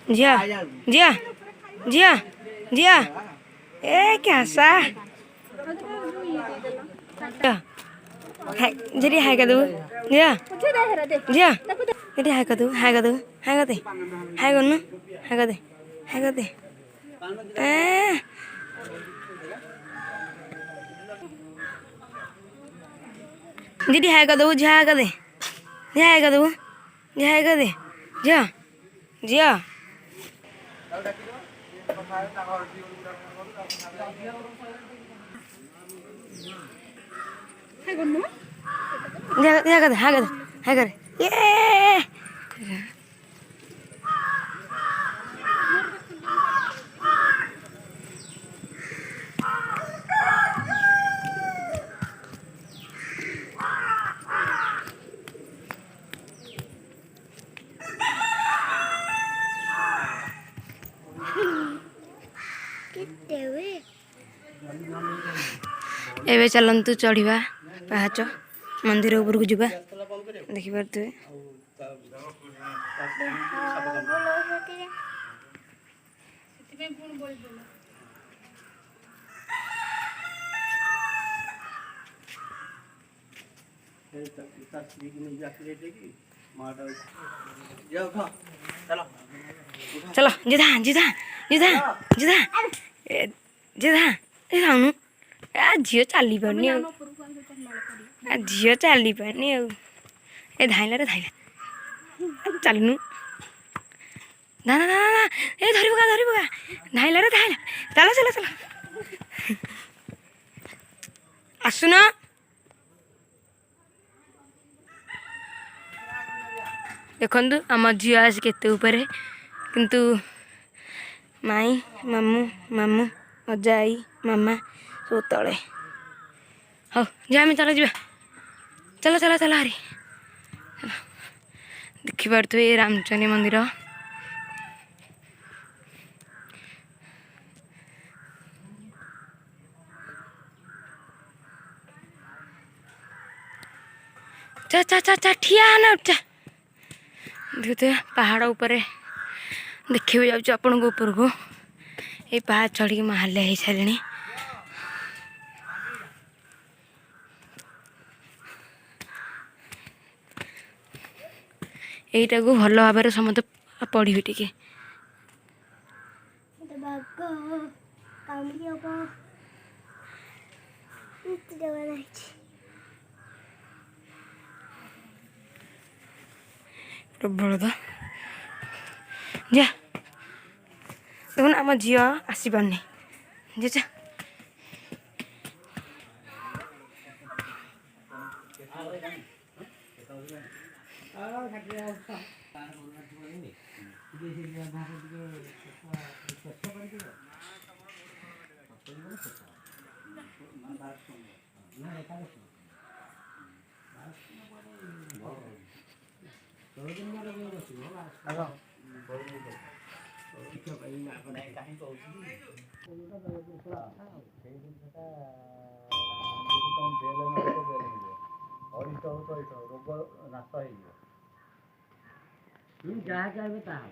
जिया जिया जिया जिया ए कैसा जी हाय कर दू जिया जिया ये हाय कर दू हाय कर दू हाय कर दे हाय कर न हाय कर दे हाय कर दे दीदी हाय कर दो जी हाय कर दे जी हाय कर दो जी हाय कर दे जिया जिया हाय कर दे हाय कर दे हाय कर ये एवं चलतु चढ़ा पाहाच मंदिर उपरको जावा देखिपे चलो जिधा जिधा जिधा जिधा जिधा खाऊनु झील चली पारनी झील चली पारनी ए धाइला रे धाइला चलनु ना ना ना ना ए धरी पका धाइला रे धाइला चलो चलो चलो आसुन देखु आम झी आस केते ऊपर किंतु माई मामू मामू अजा आई मामा सब तले हाँ जा चलो जा चलो चलो चलो हरी देखिपे रामचंडी मंदिर चा चा चा चा ठिया ना चा देखते पहाड़ ऊपर देखिए जाऊँ आपण को ऊपर को ये पहाड़ चढ़ के हालिया हो सारे यहीटा को भल भाव समस्त पढ़ी टे प्रबल तो जा देखुन आम झी आसी पारनी जा रोग नाश हो जहाँ चाहे विश्वास